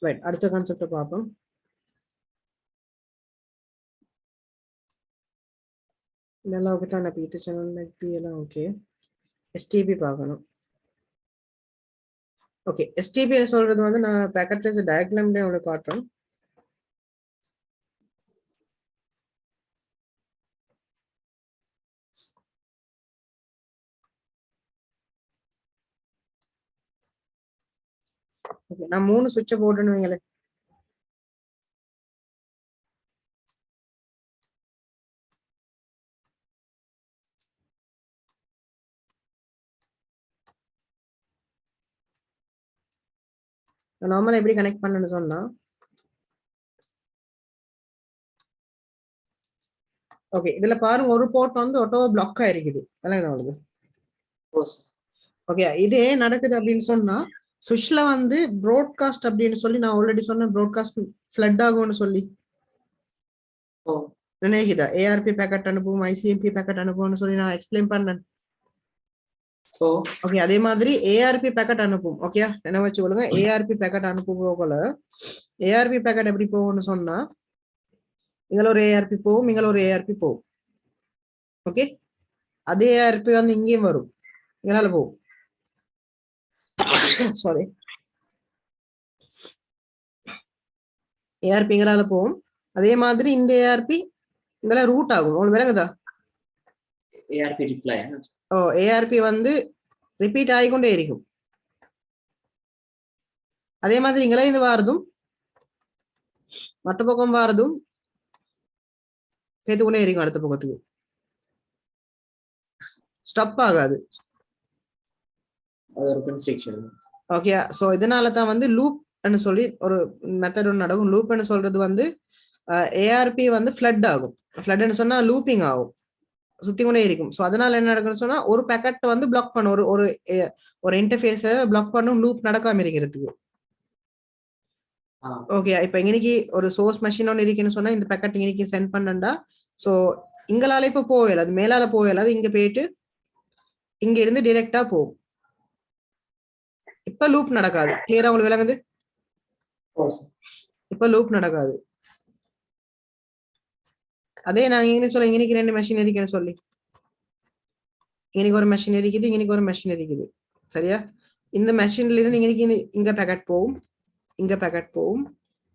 Right, அடுத்த கான்செப்டை பார்ப்போம். இதெல்லாம் ஓகே தான். பீட்டு சேனல் எல்லாம் ஓகே. எஸ்டிபி பார்க்கணும். ஓகே, எஸ்டிபி சொல்றது வந்து நான் பேக்கெட் ட்ரேஸ் டயக்ராம்ல உங்களுக்கு காட்டுறேன். ஓகே, நான் 3 சுவிட்சை போடுறேன்னு வைங்களேன். நார்மலா எப்படி கனெக்ட் பண்ணணும்னு சொன்னா, ஓகே இதுல பாருங்க ஒரு போர்ட் வந்து ஆட்டோவா பிளாக் ஆயிருக்குது. அதான் உங்களுக்கு ஓகே இது ஏன் நடக்குது அப்படின்னு சொன்னா, சுவிட்ச்ல வந்து ப்ராட்காஸ்ட் அப்படின்னு சொல்லி நான் ஆல்ரெடி சொன்னேன், ப்ராட்காஸ்ட் ஃப்ளட் ஆகும்னு சொல்லி நினைக்குதா? ஏஆர்பி பேக்கெட் அனுப்புவோம், ஐசிஎம்பி பேக்கெட் அனுப்புவோம்னு சொல்லி நான் எக்ஸ்பிளைன் பண்ணேன். ஓகே அதே மாதிரி ஏஆர்பி பேக்கெட் அனுப்பும். ஓகே என்ன வச்சு கொடுங்க, ஏஆர்பி பேக்கெட் அனுப்புவோல ஏஆர்பி பேக்கெட் எப்படி போகும்னு சொன்னா, இங்கே ஒரு ஏஆர்பி போகும், இங்கே ஒரு ஏஆர்பி போகும். ஓகே அதே ஏஆர்பி வந்து இங்கேயும் வரும், இங்கனால போகும். சாரி, ஏஆர்பி இங்கனால போகும். அதே மாதிரி இந்த ஏஆர்பி இங்கெல்லாம் ரூட் ஆகும். உங்களுக்கு விளங்குதா? ஏஆர்பி ரிப்ளை ஏஆர்பி வந்து ரிப்பீட் ஆகிக்கொண்டே இருக்கும். அதே மாதிரி இங்கெல்லாம் இது வாரதும் மற்ற பக்கம் வாரதும் பேத்துக்கொண்டே இருக்கும். அடுத்த பக்கத்துக்கு ஸ்டப் ஆகாது. ஓகே சோ இதனால தான் வந்து லூப் சொல்லி ஒரு மெத்தட் ஒன்று நடக்கும். லூப்னு சொல்றது வந்து ஏஆர்பி வந்து ஃப்ளட் ஆகும். ஃப்ளட்னு சொன்னா லூப்பிங் ஆகும், சுத்தி கொண்டே இருக்கும். ஸோ அதனால என்ன நடக்கும்னு சொன்னா, ஒரு பேக்கெட் வந்து பிளாக் பண்ணும், ஒரு ஒரு இன்டர்ஃபேஸை பிளாக் பண்ணும் லூப் நடக்காம இருக்கிறதுக்கு. ஓகே இப்ப இன்னைக்கு ஒரு சோர்ஸ் மெஷின் ஒன்று இருக்குன்னு சொன்னா, இந்த பேக்கெட் இன்னைக்கு சென்ட் பண்ணண்டா, ஸோ இங்களால இப்ப போகல, அது மேலால போகல, அது இங்க போயிட்டு இங்க இருந்து டைரக்டா போகும். இப்ப லூப் நடக்காது. கிளியரா உங்களுக்கு விளங்குது? இப்ப லூப் நடக்காது. அதே நான் இங்க சொல்ல, இன்னைக்கு 2 மெஷின் இருக்குன்னு சொல்லி, இன்னைக்கு ஒரு மெஷின் இருக்குது, இன்னைக்கு ஒரு மெஷின் இருக்குது, சரியா? இந்த மெஷின்ல இருந்து இன்னைக்கு இங்க பேக்கெட் போகும், இங்க பேக்கெட் போகும்,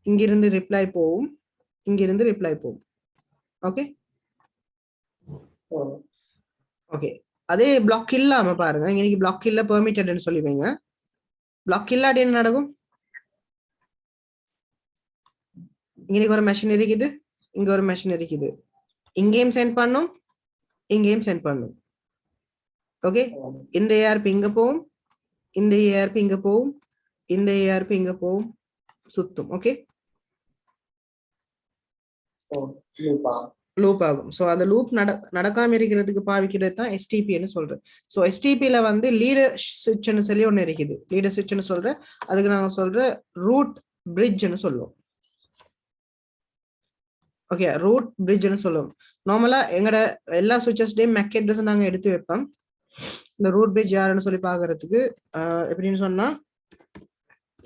இங்கிருந்து ரிப்ளை போகும், இங்கிருந்து ரிப்ளை போகும். ஓகே ஓகே அதே பிளாக் இல்லாம பாருங்க, இன்னைக்கு பிளாக் இல்ல பெர்மிட்டட்னு சொல்லிவீங்க. பிளாக் இல்லாட்டி என்ன நடக்கும்? இன்னைக்கு ஒரு மெஷின் இருக்குது, இங்க ஒரு மெஷின் இருக்குது, இங்கேயும் சென்ட் பண்ணும், இங்கேயும் சென்ட் பண்ணும். ஓகே இந்த ஏஆர்பி இங்க போகும், இந்த ஏஆர்பி இங்க போகும், இந்த ஏஆர்பி இங்க போகும், சுத்தும். ஓகே லூப் ஆகும். ஸோ அந்த லூப் நடக்காம இருக்கிறதுக்கு பாவிக்கிறது தான் எஸ்டிபின்னு சொல்றேன். ஸோ எஸ்டிபியில வந்து லீடர் சுவிட்ச்னு சொல்லி ஒன்று இருக்குது. லீடர் சுவிட்ச்னு சொல்றேன், அதுக்கு நாங்க சொல்ற ரூட் பிரிட்ஜ்னு சொல்லுவோம். ஓகே ரூட் பிரிட்ஜ்னு சொல்லுவோம். நார்மலா எங்கட எல்லா சுவிட்சஸ்டையும் மேக் அட்ரஸ் நாங்க எடுத்து வைப்போம். இந்த ரூட் பிரிட்ஜ் யாருன்னு சொல்லி பாக்குறதுக்கு எப்படின்னு சொன்னா,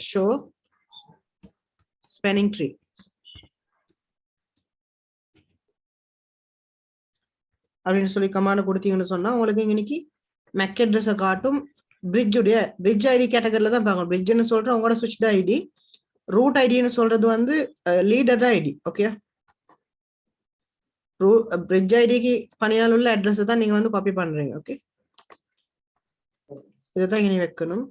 ஷோ ஸ்பேனிங் ட்ரீ அப்படின்னு சொல்லி கமாண்ட் கொடுத்தீங்கன்னு சொன்னா, உங்களுக்கு இன்னைக்கு மேக் அட்ரஸை காட்டும். பிரிட்ஜ் ஐடி கேட்டகரியில தான் பார்க்கணும். பிரிட்ஜ்னு சொல்ற உங்களோட சுவிட்ச் ஐடி, ரூட் ஐடின்னு சொல்றது வந்து லீடர் ஐடி. ஓகே பிரிட்ஜ் ஐடிக்கு பணியால் உள்ள அட்ரஸ் தான் நீங்க வந்து காப்பி பண்றீங்க. ஓகே இதைதான் இனி வைக்கணும்.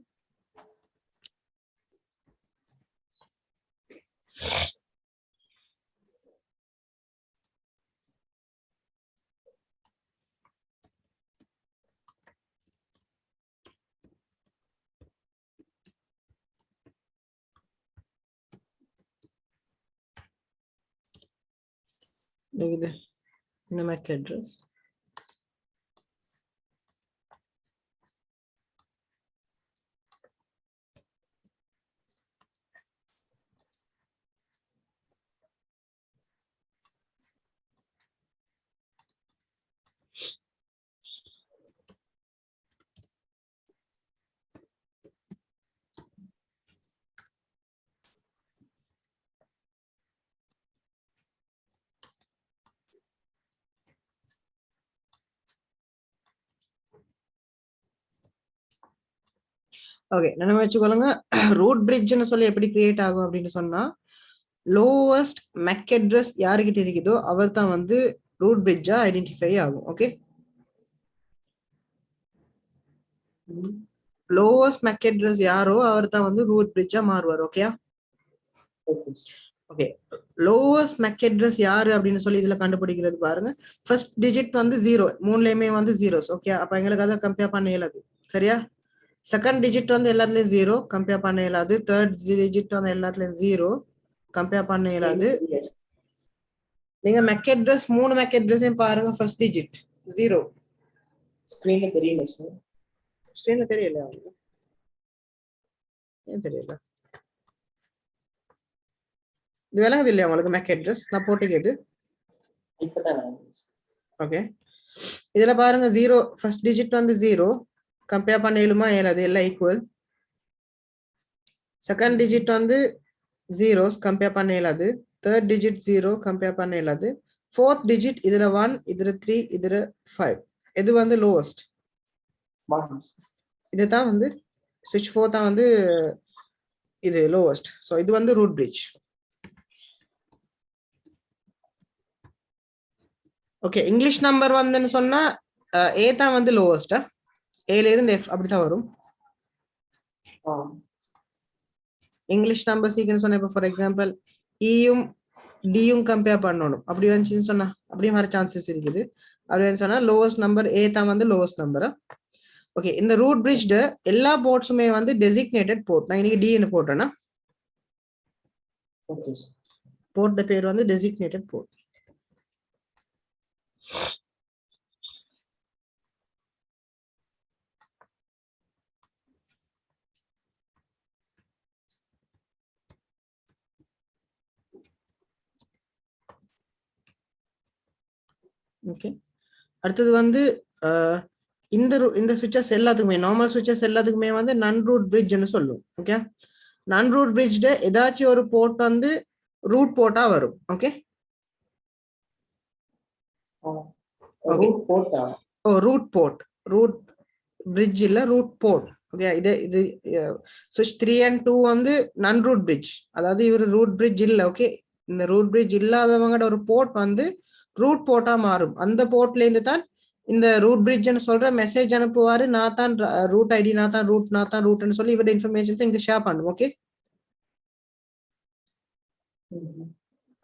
இந்த மேக் அட்ரஸ் ஓகே நினைவு வச்சுக்கொள்ளுங்க. ரூட் பிரிட்ஜ்னு சொல்லி எப்படி கிரியேட் ஆகும் அப்படின்னு சொன்னா, லோவஸ்ட் மேக் அட்ரஸ் யாருக்கிட்ட இருக்குதோ அவர் தான் வந்து ரூட் பிரிட்ஜா ஐடென்டிஃபை ஆகும். ஓகே, லோவஸ்ட் மேக் அட்ரஸ் யாரோ அவர் தான் வந்து ரூட் பிரிட்ஜா மாறுவார். Okay okay, lowest MAC address யாரு அப்படின்னு சொல்லி இதுல கண்டுபிடிக்கிறது பாருங்க. ஃபர்ஸ்ட் டிஜிட் வந்து 0, மூணுலயுமே வந்து ஜீரோஸ். ஓகே, அப்ப எங்களுக்கு அதை கம்பேர் பண்ண இயலாது. சரியா? செகண்ட் டிஜிட் வந்து எல்லாத்துலயும் 0, கம்பேர் பண்ண இயலாது. தேர்ட் டிஜிட் வந்து எல்லாத்துலயும் 0, கம்பேர் பண்ண இயலாது. நீங்க மேக் அட்ரஸ் 3 மேக் அட்ரஸையும் பாருங்க. First digit 0. ஸ்கிரீன்ல தெரியல சார். ஸ்கிரீன்ல தெரியல உங்களுக்கு? ஏன் தெரியல? இது விளங்குது இல்லையா உங்களுக்கு? மேக் அட்ரஸ் நான் போட்டுக்கிறது இப்பதான். ஓகே, இதுல பாருங்க 0, ஃபர்ஸ்ட் டிஜிட் வந்து 0, கம்பேர் பண்ண இயலுமா இயலாது, எல்லாம் ஈக்குவல். செகண்ட் டிஜிட் வந்து ஜீரோஸ், கம்பேர் பண்ண இயலாது. தேர்ட் டிஜிட் 0, கம்பேர் பண்ண இயலாது. ஃபோர்த் டிஜிட் இதுல 1, இதுல 3, இதுல 5. இது வந்து லோவஸ்ட். இதுதான் வந்து ஸ்விட்ச் 4 தான் வந்து இது லோவஸ்ட். ஸோ இது வந்து root bridge. Okay, English number வந்துன்னு சொன்னா ஏ தான் வந்து லோவஸ்டா, ஏல இருந்து எஃப் அப்படித்தான் வரும். இங்கிலீஷ் நம்பர் சீக்கிரம் சொன்ன, இப்போ ஃபார் எக்ஸாம்பிள் இயும் டியும் கம்பேர் பண்ணணும் அப்படி வந்துச்சுன்னு சொன்னா அப்படியும் வர சான்சஸ் இருக்குது. அப்படின்னு சொன்னா லோவஸ்ட் நம்பர் ஏ தான் வந்து லோவஸ்ட் நம்பரா. ஓகே, இந்த ரூட் பிரிட்ஜ் எல்லா போர்ட்ஸுமே வந்து டெசிக்னேட்டட் போர்ட். நான் இன்னைக்கு டின்னு போட்டேன்னா போர்ட் பேர் வந்து டெசிக்னேட்டட் போர்ட். ஓகே, அடுத்தது வந்து இந்த சுவிட்சஸ் எல்லாத்துக்குமே, நார்மல் சுவிட்சஸ் எல்லாத்துக்குமே வந்து நன் ரூட் பிரிட்ஜ்னு சொல்லுவோம். ஓகே, நன் ரூட் பிரிட்ஜ்ல ஏதாச்சும் ஒரு போர்ட் வந்து ரூட் போர்ட்டா வரும். Okay, root port, root bridge இல்ல, ரூட் போர்ட். ஓகே, இது சுவிட்ச் 3 and 2 வந்து நன் ரூட் பிரிட்ஜ், அதாவது இவர் ரூட் பிரிட்ஜ் இல்ல. ஓகே, இந்த ரூட் பிரிட்ஜ் இல்லாதவங்களோட ஒரு போர்ட் வந்து ரூட் போர்ட்டா மாறும். அந்த போர்ட்ல இருந்து தான் இந்த ரூட் பிரிட்ஜ்னு சொல்ற மெசேஜ் அனுப்புவாரு. நான் தான் ரூட் ஐடி, நான் தான் ரூட்னு சொல்லி இவரோட இன்ஃபர்மேஷன்ஸ் இங்க ஷேர் பண்ணும். Okay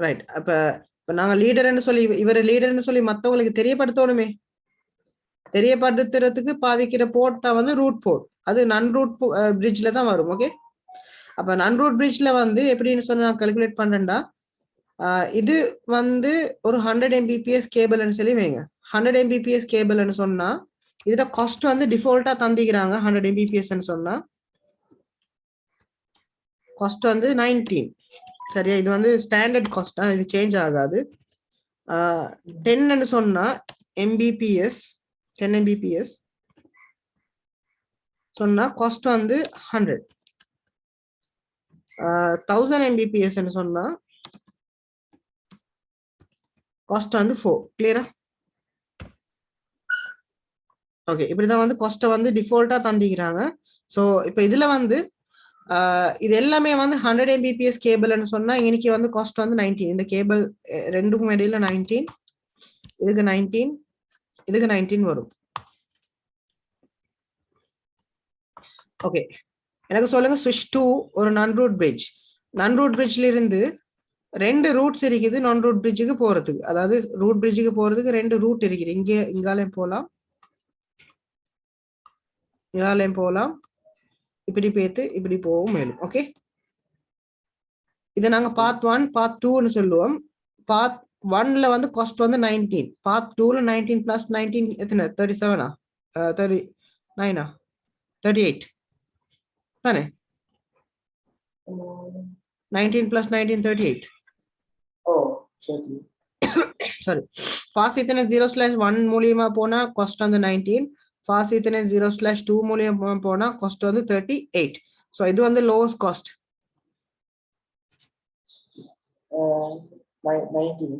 right. அப்ப நாங்க லீடர்னு சொல்லி, இவர் லீடர்னு சொல்லி மத்தவங்களுக்கு தெரியப்படுத்தணுமே. தெரியப்படுத்துறதுக்கு பாவிக்கிற போர்ட் தான் வந்து ரூட் போர்ட். அது நன் ரூட் பிரிட்ஜ்ல தான் வரும். ஓகே, அப்ப நன் ரூட் பிரிட்ஜ்ல வந்து எப்படின்னு சொன்னா நான் கால்குலேட் பண்றேன்டா, இது வந்து ஒரு 100 Mbps கேபிள்னு சொல்லி வைங்க. 100 Mbps கேபிள்னு சொன்னா இதோட காஸ்ட் வந்து டிஃபால்ட்டா தந்திக்கிறாங்க. 100 Mbps சொன்னா காஸ்ட் வந்து 19. சரியா? இது வந்து ஸ்டாண்டர்ட் காஸ்ட் தான், இது சேஞ்ச் ஆகாது. 10 சொன்னா Mbps, 10 Mbps சொன்னா காஸ்ட் வந்து 100. 1000 Mbps சொன்னா காஸ்ட் வந்து 4. கிளியரா? ஓகே, இப்படிதான் வந்து காஸ்ட்டை வந்து டிஃபால்ட்டா தந்திக்கிறாங்க. ஸோ இப்போ இதுல வந்து இது எல்லாமே வந்து 100 Mbps கேபிள்னு சொன்னா இன்னைக்கு வந்து காஸ்ட் வந்து 19. இந்த கேபிள் ரெண்டுக்கும் இடையில 19, இதுக்கு 19, இதுக்கு 19 வரும். ஓகே, எனக்கு சொல்லுங்க, ஸ்விட்ச் 2 ஒரு நான் ரூட் பிரிட்ஜ். நான் ரூட் பிரிட்ஜ்ல இருந்து 2 ரூட்ஸ் இருக்குது நான் ரூட் பிரிட்ஜுக்கு போறதுக்கு. அதாவது ரூட் பிரிட்ஜுக்கு போறதுக்கு 2 ரூட் இருக்குது. இங்காலையும் போகலாம், இங்காலையும் போகலாம், இப்படி பேத்து இப்படி போகும் மேலும். ஓகே, இதை நாங்க பாத் 1 பாத் 2ன்னு சொல்லுவோம். பாத் 1ல வந்து காஸ்ட் வந்து 19, பாத் 2ல 19 பிளஸ் 19 எத்தனை? 37ஆ 39ஆ 38 தானே? 19 பிளஸ் 19 38. சாரி, ஃபாஸ்ட் ஈத்தர்நெட் 0/1 மூலியமா போனா காஸ்ட் வந்து 19, ஃபாஸ்ட் ஈத்தர்நெட் 0/2 மூலியமா போனா காஸ்ட் வந்து 38. ஸோ இது வந்து லோவஸ்ட் காஸ்ட். 19.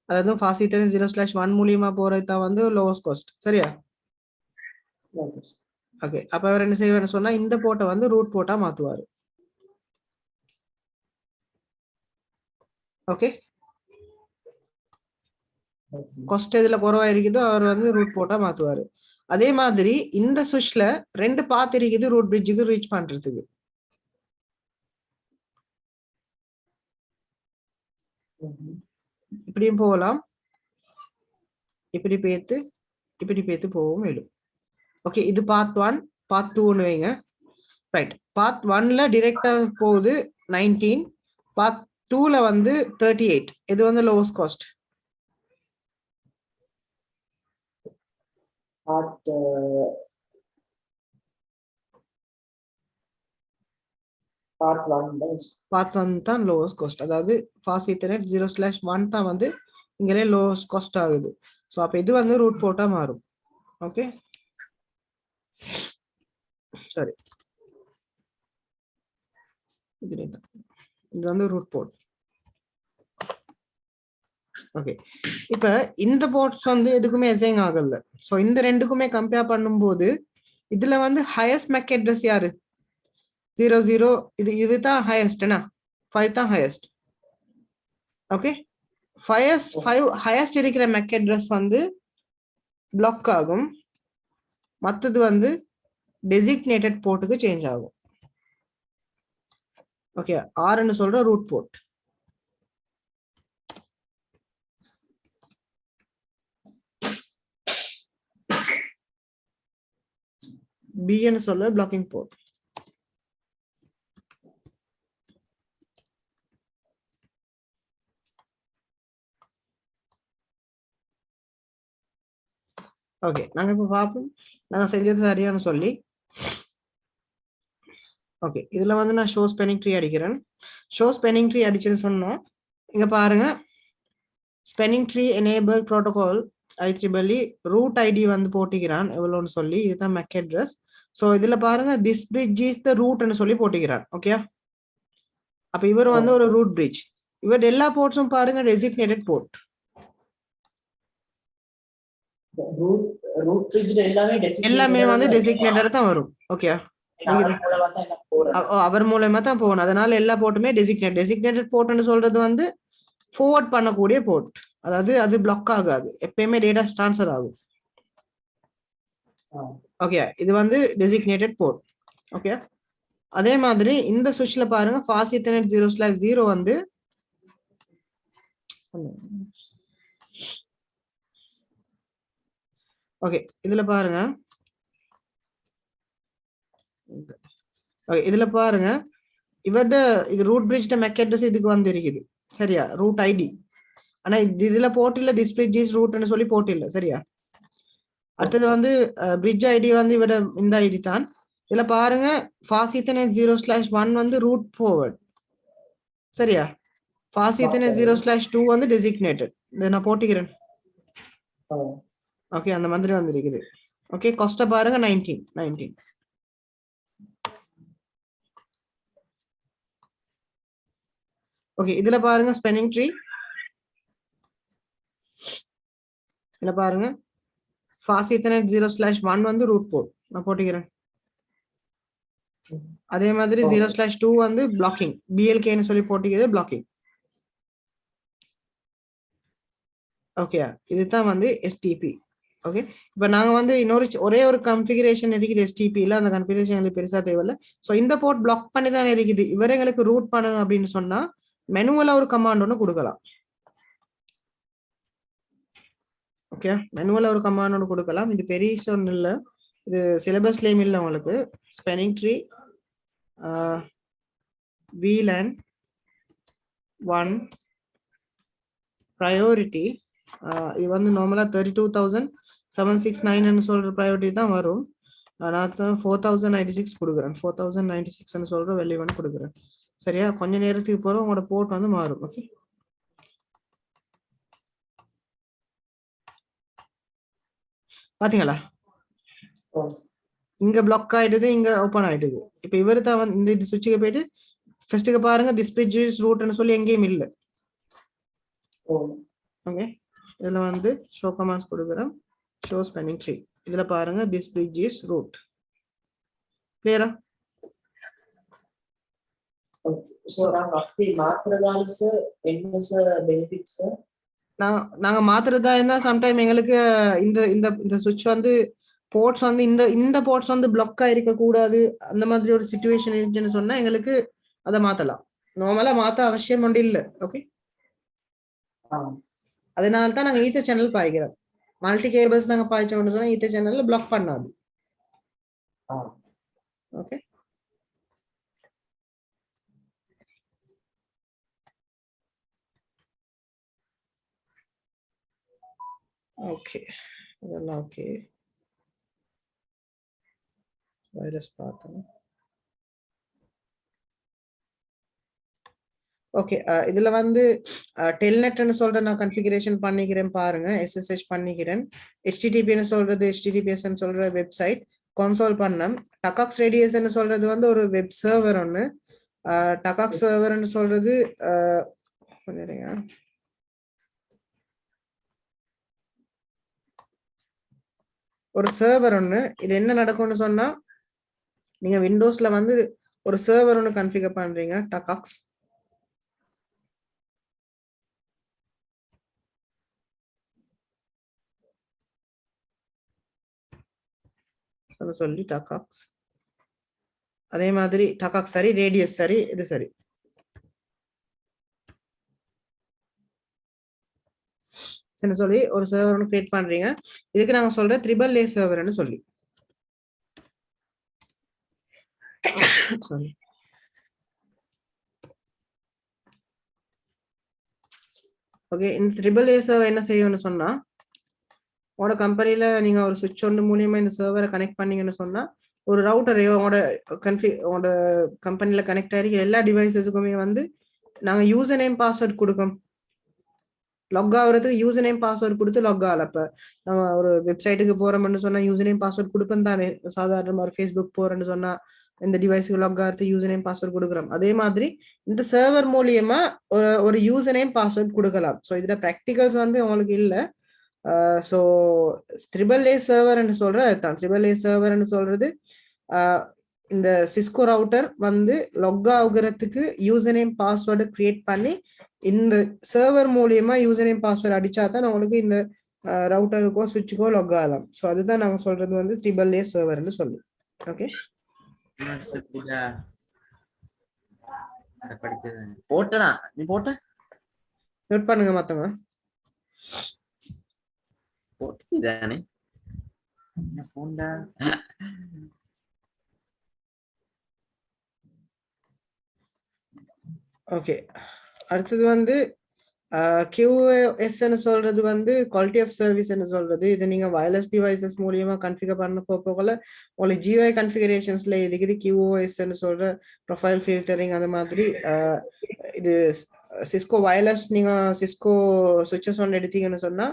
அதாவது ஃபாஸ்ட் ஈத்தர்நெட் 0/1 மூலியமா போறது தான் வந்து லோவஸ்ட் காஸ்ட். சரியா? ஓகே, அப்ப அவர் என்ன செய்வார்னு சொன்னா இந்த போர்ட்டை வந்து ரூட் போர்ட்டா மாத்துவாரு. ஓகே, காஸ்ட் இதுல குறைவா இருக்குதோ அவர் வந்து ரூட் போர்ட்டா மாத்துவாரு. அதே மாதிரி இந்த சுவிட்ச்ல 2 பாத் இருக்குது ரூட் பிரிட்ஜுக்கு ரீச் பண்றதுக்கு. இப்படியும் போகலாம், இப்படி பேத்து போகவும் மேலும். ஓகே, இது பாத் 1, பாத் 2ன்னு வைங்க. ரைட், பாத் 1ல டிரெக்டா போகுது 19, பாத் 2ல வந்து 38. இது வந்து லோவஸ்ட் காஸ்ட். பாத் 1 தான் லோவஸ்ட் காஸ்ட். அதாவது ஃபாஸ்ட் ஈத்தர்நெட் 0/1 தான் வந்து இங்கே லோவஸ்ட் காஸ்ட் ஆகுது. ஸோ அப்போ இது வந்து ரூட் போர்ட்டா மாறும். ஓகே, சரி, இது வந்து ரூட் போர்ட். ஓகே, இப்ப இந்த போர்ட்ஸ் வந்து எதுக்குமே அசைன் ஆகல. ஸோ இந்த ரெண்டுக்குமே கம்பேர் பண்ணும்போது இதுல வந்து ஹையஸ்ட் மேக் அட்ரஸ் யாரு? 00. இதுதான் ஹையஸ்ட்னா 5 தான் ஹையஸ்ட். ஓகே, 5 ஹையஸ்ட் இருக்கிற மேக் அட்ரஸ் வந்து பிளாக் ஆகும், மற்றது வந்து டெசிக்னேட்டட் போர்ட்டுக்கு சேஞ்ச் ஆகும். ஓகே, ஆர்ன்னு சொல்ற ரூட் போர்ட். பின்னு சொல்ல பிளாக்கிங் போர்ட். ஓகே, நாங்க இப்ப பார்ப்போம் நாங்க செஞ்சது சரியானு சொல்லி. ஓகே, இதுல வந்து நான் ஷோ ஸ்பென்னிங் ட்ரீ அடிக்கிறேன். ஷோ ஸ்பென்னிங் ட்ரீ அடிச்சுன்னு சொன்னா இங்க பாருங்க, spanning tree enable protocol IEEE root ID வந்து போட்டிக்கிறான் எவ்வளோன்னு சொல்லி. இதுதான் மேக் அட்ரஸ். ஸோ இதுல பாருங்க திஸ் பிரிட்ஜ் இஸ் த ரூட்னு சொல்லி போட்டிக்கிறான். ஓகே, அப்ப இவர் வந்து ஒரு ரூட் பிரிட்ஜ். இவர் எல்லா போர்ட்ஸும் பாருங்க டெசிக்னேட்டட் போர்ட். எல்லாமே வந்து டெசிக்னேட்டட் தான் வரும். ஓகே, அவர் மூலமா தான் போகணும். அதனால எல்லா போர்ட்டுமே டெசிக்னேட்டட் போர்ட்னு சொல்றது வந்து ஃபார்வர்ட் பண்ணக்கூடிய போர்ட். அதாவது அது பிளாக் ஆகாது, எப்பயுமே டேட்டா ட்ரான்ஸ்ஃபர் ஆகும். ஓகே, இது வந்து டெசிக்னேட்டட் போர்ட். ஓகே, அதே மாதிரி இந்த சுவிட்ச்ல பாருங்க ஃபாஸ்ட் ஈத்தர்நெட் 0/0 வந்து ஓகே, இதுல பாருங்க, இதுல பாருங்க இவர்ட இது ரூட் பிரிட்ஜ் மேக் அட்ரஸ் இதுக்கு வந்து இருக்குது சரியா, ரூட் ஐடி. ஆனா இதுல போட்டில்ல திஸ் பிரிட்ஜ் இஸ் ரூட்னு சொல்லி போட்டில்ல சரியா. அடுத்தது வந்து பிரிட்ஜ் ஐடி வந்து இவட இந்த ஐடி தான். இதுல பாருங்க ஃபாஸ்ட் ஈத்தர்நெட் 0/1 வந்து ரூட் ஃபார்வர்ட் சரியா. ஃபாஸ்ட் ஈத்தர்நெட் 0/2 வந்து டெசிக்னேட்டட். இதை நான் போட்டிக்கிறேன். ஓகே, அந்த மாதிரி வந்து இருக்குது. ஓகே, காஸ்ட பாருங்க 19. ஓகே, இதுல பாருங்க ஸ்பென்னிங் ட்ரீ. இதுல பாருங்க ஃபாஸ்ட் ஈத்தர்நெட் 0/1 வந்து ரூட் போர்ட் நான் போட்டிக்கிறேன். அதே மாதிரி 0/2 வந்து பிளாக்கிங், BLKன்னு சொல்லி போட்டிக்கிறது பிளாக்கிங். ஓகே, இதுதான் வந்து STP. ஓகே, இப்போ நாங்க வந்து ஒரே ஒரு கன்ஃபிகரேஷன் இருக்குது STPல. அந்த கன்ஃபிகரேஷன் எங்களுக்கு பெருசா தேவையில்லை. ஸோ இந்த போர்ட் பிளாக் பண்ணி தான் இருக்குது. இவரை எங்களுக்கு ரூட் பண்ணணும் அப்படின்னு சொன்னா மெனுவலா ஒரு கமாண்ட் ஒன்று கொடுக்கலாம். ஓகே, மெனுவலா ஒரு கமாண்ட் ஒன்று கொடுக்கலாம். இது பெரிய ஒன்றும் இல்லை, இது சிலபஸ்லேயும் இல்லை உங்களுக்கு. ஸ்பென்னிங் ட்ரீ VLAN 1 priority. இது வந்து நார்மலா 32,769 சொல்ற ப்ரையாரிட்டி தான் வரும். நான் 4096 கொடுக்குறேன். 4096 சொல்ற வெளியே வந்து கொடுக்குறேன் சரியா. கொஞ்ச நேரத்துக்கு போற உங்களோட போர்ட் வந்து மாறும். ஓகே, பாத்தீங்களா இங்க பிளாக் ஆயிடுது, இங்க ஓப்பன் ஆயிடுது. இப்ப இவரு தான் வந்து இந்த சுவிட்சுக்கு போயிட்டு ஃபர்ஸ்ட்டுக்கு பாருங்க திஸ் பிரிட்ஜ் இஸ் ரூட்னு சொல்லி எங்கேயும் இல்லை. ஓகே, இதுல வந்து ஷோ கமாண்ட்ஸ் கொடுக்குறேன். Show spanning tree. இதுல பாருங்க திஸ் பிரிட்ஜ் இஸ் ரூட். கிளியரா? ஸோ நாங்க அப்படி மாத்துறதால சார் என்ன சார் பெனிஃபிட் சார்? நாங்க மாத்துறதா இருந்தா சம்டைம் எங்களுக்கு இந்த இந்த இந்த சுவிட்ச் வந்து போர்ட்ஸ் வந்து இந்த போர்ட்ஸ் வந்து பிளாக் ஆயிருக்க கூடாது, அந்த மாதிரி ஒரு சிச்சுவேஷன் இருந்துச்சுன்னு சொன்னா எங்களுக்கு அதை மாத்தலாம். நார்மலா மாத்த அவசியம் ஒன்று இல்லை. ஓகே, அதனால தான் நாங்க ஈத்தர் சேனல் பாய்க்கிறோம். மல்டி கேபிள்ஸ் நாங்க பாய்ச்சோம்னு சொன்னா ஈத்தர் சேனல்ல பிளாக் பண்ணாது. ஓகே, ஓகே, அதெல்லாம் ஓகே. வைரஸ் பார்த்தோம். ஓகே, இதுல வந்து டெல்நெட்னு சொல்ற நான் கன்ஃபிகரேஷன் பண்ணிக்கிறேன் பாருங்க. SSH பண்ணிக்கிறேன். HTTPன்னு சொல்றது HTTPSன்னு சொல்ற வெப்சைட் கன்சோல் பண்ணேன். டகாக்ஸ் ரேடியஸ்ன்னு சொல்றது வந்து ஒரு வெப் சர்வர் ஒன்று. டகாக்ஸ் சர்வர்னு சொல்றது ஒரு சர்வர் ஒன்று. இது என்ன நடக்கும்னு சொன்னா, நீங்க விண்டோஸ்ல வந்து ஒரு சர்வர் ஒன்று கன்ஃபிகர் பண்றீங்க, டகாக்ஸ். சொல்லி டகாக்ஸ், அதே மாதிரி டகாக்ஸ் சரி, ரேடியஸ் சரி, இது சரி. சொல்லி ஒரு சர்வர் ஒன்று கிரியேட் பண்றீங்க. இதுக்கு நாங்க சொல்ற த்ரிபிள் ஏ சர்வர்னு சொல்லி. Sorry, okay. இந்த த்ரிபிள் ஏ சர்வர் என்ன செய்யும்னு சொன்னா, உங்களோட கம்பெனில நீங்க ஒரு சுவிட்ச் ஒன்று மூலியமா இந்த சர்வரை கனெக்ட் பண்ணீங்கன்னு சொன்னா, ஒரு ரவுட்டரையோ உங்களோட கம்பெனில கனெக்ட் ஆகிருக்க எல்லா டிவைசஸுக்குமே வந்து நாங்க யூசர் நேம் பாஸ்வேர்ட் கொடுக்கோம். லாக் ஆகுறதுக்கு யூசர் நேம் பாஸ்வேர்ட் கொடுத்து லாக் ஆகல. இப்ப நம்ம ஒரு வெப்சைட்டுக்கு போறோம்னு சொன்னா யூசர் நேம் பாஸ்வேர்ட் கொடுப்போம் தானே. சாதாரண ஒரு ஃபேஸ்புக் போறேன்னு சொன்னா இந்த டிவைஸுக்கு லாக் ஆகிறதுக்கு யூசர் நேம் பாஸ்வேர்ட் கொடுக்குறோம். அதே மாதிரி இந்த சர்வர் மூலியமா ஒரு யூசர் நேம் பாஸ்வேர்ட் கொடுக்கலாம். ஸோ இதுல ப்ராக்டிகல்ஸ் வந்து உங்களுக்கு இல்லை. ஸோ த்ரிபிள் ஏ சர்வர்னு சொல்றது அதுதான். த்ரிபிள் ஏ சர்வர்னு சொல்றது இந்த சிஸ்கோ ரவுட்டர் வந்து லாக் ஆகுறதுக்கு யூசர் நேம் பாஸ்வேர்டு கிரியேட் பண்ணி இந்த சர்வர் மூலியமா யூசர் நேம் பாஸ்வேர்டு அடிச்சா தான் உங்களுக்கு இந்த ரவுட்டருக்கோ சுவிட்சுக்கோ லாக் ஆகலாம். ஸோ அதுதான் நாங்க சொல்றது வந்து த்ரிபிள் ஏ சர்வர்னு சொல்லி. ஓகே, போட்டனா நீ போட்ட நோட் பண்ணுங்க மத்தவங்க. போட்டுதானே போன்டா. ஓகே, அடுத்தது வந்து QoS சொல்றது வந்து குவாலிட்டி ஆஃப் சர்வீஸ் சொல்றது. இது நீங்க வயர்லெஸ் டிவைசஸ் மூலியமா கன்ஃபிகர் பண்ண போகல உங்களுக்கு GUI கன்ஃபிகரேஷன்ஸ்ல இதுக்கு QoS சொல்ற ப்ரொஃபைல் ஃபில்டரிங் அந்த மாதிரி. இது சிஸ்கோ வயர்லெஸ், நீங்க சிஸ்கோ சுவிட்சஸ் ஒன்று எடுத்தீங்கன்னு சொன்னா,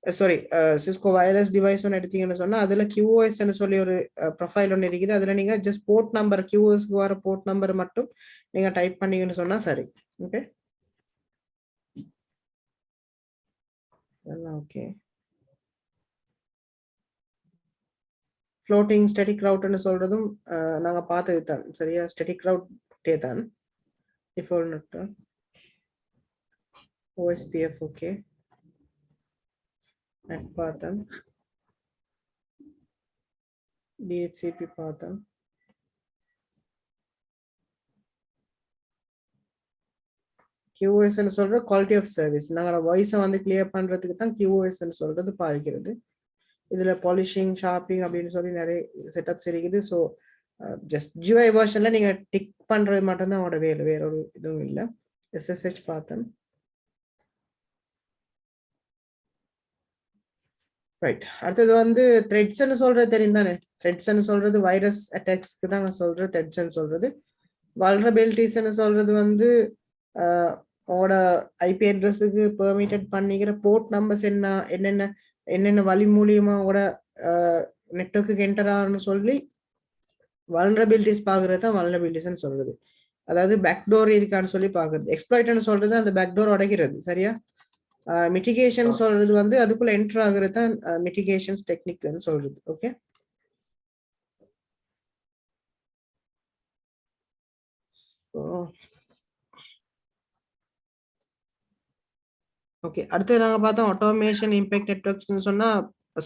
சாரி சிஸ்கோ வயர்லெஸ் டிவைஸ் ஒன்று எடுத்தீங்கன்னு சொன்னா அதுல QoS சொல்லி ஒரு ப்ரொஃபைல் ஒன்று இருக்குது. அதுல நீங்க ஜஸ்ட் போர்ட் நம்பர், QoSக்கு வர போர்ட் நம்பர் மட்டும் நீங்க டைப் பண்ணீங்கன்னு சொன்னா சரி. Okay, okay. ஃப்ளோட்டிங் ஸ்டாட்டிக் ரவுட்னு சொல்றதும் நாங்க பார்த்தது தான் சரியா. ஸ்டாட்டிக் ரவுட்டே தான் default network. OSPF okay, net பார்த்தேன். DHCP பார்த்தேன். QoS சொல்ற குவாலிட்டி ஆஃப் சர்வீஸ். நாங்கள் வாய்ஸை வந்து கிளியர் பண்றதுக்கு தான் QoS சொல்றது பாதிக்கிறது. இதுல பாலிஷிங், ஷார்ப்பிங் அப்படின்னு சொல்லி நிறைய செட்டப்ஸ் இருக்குது. ஸோ ஜஸ்ட் GUI வெர்ஷன்ல நீங்க டிக் பண்றது மட்டும்தான் அவனோட வேலை, வேற ஒரு இதுவும் இல்லை. SSH பார்த்தேன். ரைட், அடுத்தது வந்து த்ரெட்ஸ்ன்னு சொல்றது தெரியும் தானே. த்ரெட்ஸ்ன்னு சொல்றது வைரஸ் அட்டாக்ஸ்க்கு தான் நான் சொல்றேன். த்ரெட்ஸ்ன்னு சொல்றது வல்னரபிலிட்டிஸ்ன்னு சொல்றது வந்து உங்களோட IP அட்ரஸுக்கு பெர்மிட்டட் பண்ணிக்கிற போர்ட் நம்பர்ஸ் என்னென்ன வழி மூலியமா உங்களோட நெட்வொர்க்குக்கு என்டர் ஆகணும்னு சொல்லி வல்னரபிலிட்டிஸ் பாக்குறது தான் வல்னரபிலிட்டிஸ்ன்னு சொல்றது. அதாவது பேக்டோர் இருக்கான்னு சொல்லி பாக்குறது. எக்ஸ்ப்ளாய்ட்னு சொல்றது அந்த பேக்டோர் உடைக்கிறது சரியா. மிட்டிகேஷன் சொல்றது வந்து அதுக்குள்ள என்டர் ஆகுறது தான் மிட்டிகேஷன்ஸ் டெக்னிக்னு சொல்றது. ஓகே, ஓகே, அடுத்து நாங்க பார்த்தோம் ஆட்டோமேஷன் இம்பாக்ட் நெட்வொர்க்ஸ்னு சொன்னா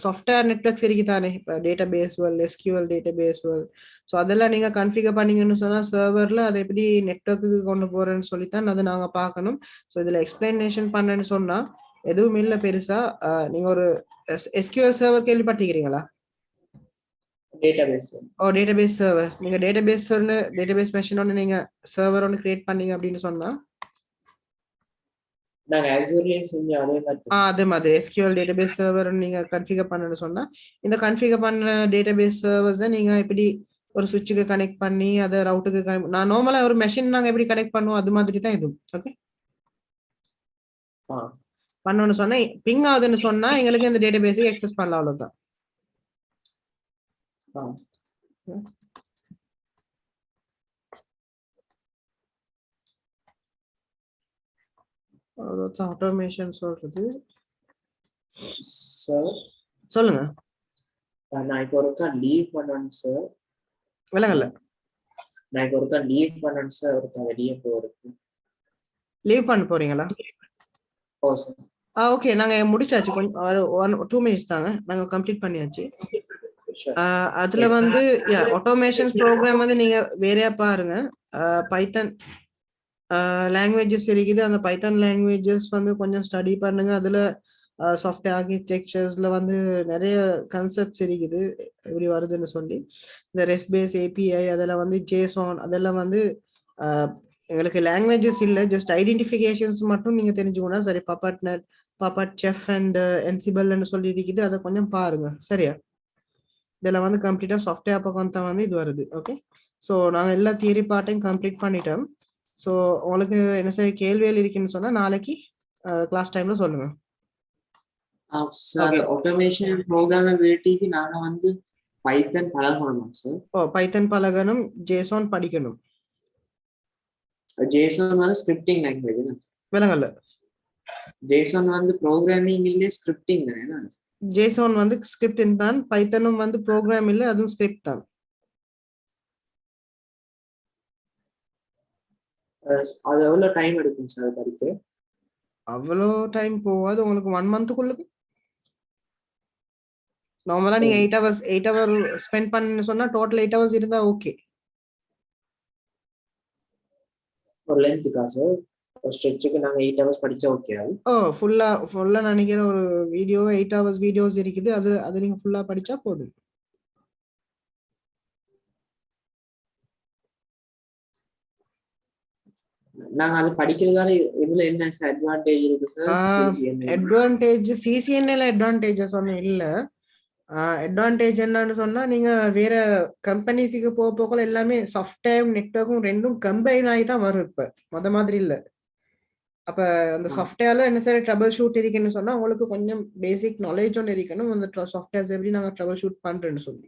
சாஃப்ட்வேர் நெட்வொர்க்ஸ் இருக்கு தானே, இப்போ database world, SQL database world. So அதெல்லாம் நீங்க கன்ஃபிகர் பண்ணீங்கன்னு சொன்னா சர்வர்ல அதை எப்படி நெட்வொர்க்குக்கு கொண்டு போறேன்னு சொல்லித்தான் அதை நாங்க பார்க்கணும். ஸோ இதுல எக்ஸ்பிளனேஷன் பண்ணேன்னு சொன்னா எதுவும் இல்லை பெருசா. நீங்க ஒரு எஸ்கியூஎல் சர்வர் கேள்விப்பட்டிருக்கிறீங்களா? டேட்டாபேஸ். ஓ, டேட்டாபேஸ் சர்வர். நீங்க டேட்டாபேஸ் டேட்டாபேஸ் மெஷின் ஒன்று நீங்க சர்வர் ஒன்று கிரியேட் பண்ணீங்க அப்படின்னு சொன்னா நாங்க அசூர்லயும் செஞ்சோம் அதே மாதிரி. அதே மாதிரி SQL டேட்டாபேஸ் சர்வர் நீங்க கன்ஃபிகர் பண்ணணும்னு சொன்னா இந்த கன்ஃபிகர் பண்ண டேட்டாபேஸ் சர்வர்ஸை நீங்க எப்படி ஒரு சுவிட்சுக்கு கனெக்ட் பண்ணி அதை ரவுட்டுக்கு நான் நார்மலா ஒரு மெஷின் நாங்க எப்படி கனெக்ட் பண்ணுவோம் அது மாதிரி தான் இதுவும். ஓகே, பண்ணணும்னு சொன்னா பிங் ஆகுதுன்னு சொன்னா எங்களுக்கு இந்த டேட்டாபேஸுக்கு எக்ஸஸ் பண்ணலாம், அவ்வளவுதான். அவ்வளவுதான் ஆட்டோமேஷன் சொல்றது. சார் சொல்லுங்க. நான் இப்போ ஒருக்கா லீவ் பண்ணணும் சார். விலங்கல்ல, நான் இப்போ ஒருக்கா லீவ் பண்ணணும் சார், ஒருக்கா வெளியே போறதுக்கு. லீவ் பண்ண போறீங்களா? ஓ சார். ஓகே, நாங்க முடிச்சாச்சு. கொஞ்சம் 2 மினிட்ஸ் தாங்க, நாங்க கம்ப்ளீட் பண்ணியாச்சு. அதுல வந்து ஆட்டோமேஷன் ப்ரோக்ராம் வந்து நீங்க வேறையா பாருங்க. பைத்தன் லாங்குவேஜஸ் இருக்குது, அந்த பைத்தன் லாங்குவேஜஸ் வந்து கொஞ்சம் ஸ்டடி பண்ணுங்க. அதுல சாஃப்ட்வேர் ஆர்கிடெக்சர்ஸ்ல வந்து நிறைய கான்செப்ட்ஸ் இருக்குது எப்படி வருதுன்னு சொல்லி. இந்த ரெஸ்ட் பேஸ் ஏபிஐ அதெல்லாம் வந்து ஜேசான் அதெல்லாம் வந்து எங்களுக்கு லாங்குவேஜஸ் இல்லை, ஜஸ்ட் ஐடென்டிஃபிகேஷன்ஸ் மட்டும் நீங்க தெரிஞ்சுக்கணும். சரி, Puppet net, Puppet Chef and என்சிபிள்னு சொல்லி இருக்குது, அதை கொஞ்சம் பாருங்க. சரியா, இதில் வந்து கம்ப்ளீட்டா சாஃப்ட்வேர் பக்கம் தான் வந்து இது வருது. ஓகே, ஸோ நாங்கள் எல்லா தியரி பார்ட்டையும் கம்ப்ளீட் பண்ணிட்டோம். ஸோ உங்களுக்கு என்ன சரி கேள்விகள் இருக்குன்னு சொன்னா நாளைக்கு கிளாஸ் டைம்ல சொல்லுங்க. சார் ஆட்டோமேஷன் ப்ரோக்ராமபிலிட்டிக்கு நாங்க வந்து பைத்தன் பழகணுமா சார்? பைத்தன் பழகணும், ஜேசான் படிக்கணும். ஜேசன் வந்து ஸ்கிரிப்டிங் லாங்குவேஜ். விலங்கல்ல, ஜேசன் வந்து ப்ரோக்ராமிங் இல்ல ஸ்கிரிப்டிங் தானே? ஜேசான் வந்து ஸ்கிரிப்டிங் தான், பைத்தனும் வந்து ப்ரோக்ராம் இல்ல, அதுவும் ஸ்கிரிப்ட் தான். அது எவ்வளவு டைம் எடுக்கும் சார் படிக்க? அவ்வளோ டைம் போகாது உங்களுக்கு, 1 மந்த்துக்குள்ள. நார்மலா நீங்க 8 ஹவர் ஸ்பெண்ட் பண்ணு சொன்னா டோட்டல் 8 ஹவர்ஸ் இருந்தா ஓகே. ஒரு லென்த்துக்கா சார்? ஒரு ஸ்ட்ரெச்சுக்கு நாங்க 8 ஹவர்ஸ் படிச்சா ஓகே? ஃபுல்லா நினைக்கிற ஒரு வீடியோ 8 ஹவர்ஸ் வீடியோஸ் இருக்குது, அது நீங்க ஃபுல்லா படிச்சா போதும். நாங்க அது படிக்கிறதால இதுல என்ன அட்வான்டேஜ் இருக்கு சார்? அட்வான்டேஜ் சிசிஎன்ஏல அட்வான்டேஜஸ் ஒன்றும் இல்ல. அட்வான்டேஜ் என்னன்னு சொன்னா நீங்க வேற கம்பெனிஸுக்கு போக எல்லாமே சாஃப்ட்வேர் நெட்வொர்க்கும் ரெண்டும் கம்பைன் ஆகி தான் வரும். இப்ப மாதிரி இல்ல. அப்ப அந்த சாஃப்ட்வேர்ல என்ன சரி ட்ரபிள் ஷூட் இருக்குன்னு சொன்னா உங்களுக்கு கொஞ்சம் பேசிக் நாலேஜ் ஒன்று இருக்கணும், அந்த சாஃப்ட்வேர்ஸ் எப்படி நாங்க ட்ரபிள் ஷூட் பண்றேன்னு சொல்லி.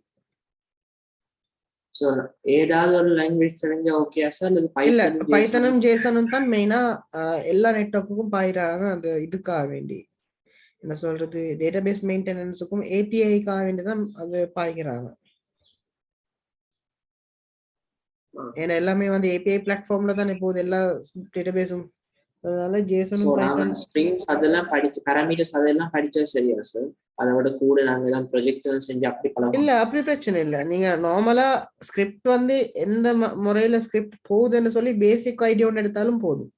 சோ ஏதாவது ஒரு லாங்குவேஜ் தெரிஞ்சா ஓகே சார்? இல்ல, பைத்தனும் ஜேசனும் தான் மெயினா எல்லா நெட்வொர்க்குக்கும் பாயிறாங்க. அந்த இதுக்காக வேண்டி என்ன சொல்றது, டேட்டாபேஸ் மெயின்டெனன்ஸுக்கும் ஏபிஐக்காக வேண்டி தான் அது பாய்க்கிறாங்க. ஏன்னா எல்லாமே வந்து ஏபிஐ பிளாட்ஃபார்ம்ல தான் இப்போது எல்லா டேட்டாபேஸும். அதனால ஜேசனும் பைத்தன் ஸ்ட்ரிங்ஸ் அதெல்லாம் படிச்சு பாராமீட்டர்ஸ் அதெல்லாம் படிச்சா சரியா சார்? அதோட கூட நாங்க தான் ப்ரொஜெக்ட் செஞ்சு அப்படி பழகும். இல்ல, அப்படி பிரச்சனை இல்ல. நீங்க நார்மலா ஸ்கிரிப்ட் வந்து எந்த முறையில ஸ்கிரிப்ட் போகுதுன்னு சொல்லி பேசிக் ஐடியா ஒன்று எடுத்தாலும் போதும்.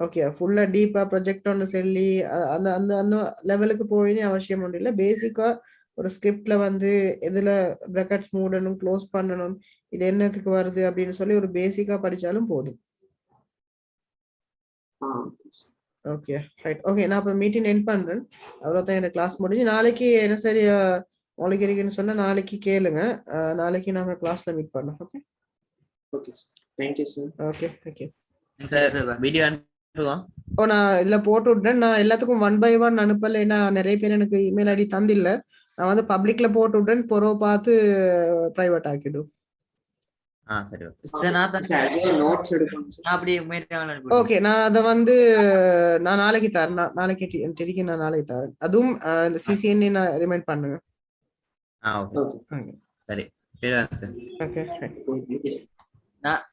ஓகே, ஃபுல்லா டீப்பா ப்ரொஜெக்ட் ஒன்று சொல்லி அந்த அந்த அந்த லெவலுக்கு போயினே அவசியம் ஒன்றும் இல்லை. பேசிக்கா ஒரு ஸ்கிரிப்ட்ல வந்து எதுல பிராக்கெட்ஸ் மூடணும், க்ளோஸ் பண்ணணும், இது என்னத்துக்கு வருது அப்படின்னு சொல்லி ஒரு பேசிக்கா படிச்சாலும் போதும். Okay right. ஓகே, நான் இப்போ மீட்டிங் எண்ட் பண்றேன். அவ்வளோதான், எனக்கு கிளாஸ் முடிஞ்சு. நாளைக்கு என்ன சரி உங்களுக்கு இருக்குன்னு சொன்னா நாளைக்கு கேளுங்க. நாளைக்கு நாங்க கிளாஸ்ல மீட் பண்ணோம். Okay okay sir, thank you sir. Okay thank you sir. Video அனுப்புவோம். நான் இதுல போட்டு விட்டேன். நான் எல்லாத்துக்கும் 1 by 1 அனுப்பல, ஏன்னா நிறைய பேர் எனக்கு இமெயில் ஐடி தந்தில்ல. நான் வந்து பப்ளிக்ல போட்டு விட்டேன், பொறவை பார்த்து பிரைவேட் ஆக்கிடும். சரி நோட்ஸ் எடுக்கணும். ஓகே, நான் அதை வந்து நான் நாளைக்கு தரேன். நாளைக்கு நான் நாளைக்கு தரேன். அதுவும் சிசிஎன் நான் ரிமைண்ட் பண்ணுங்க. ஓகே. சரி சரிதான் சார் ஓகே Okay, நான்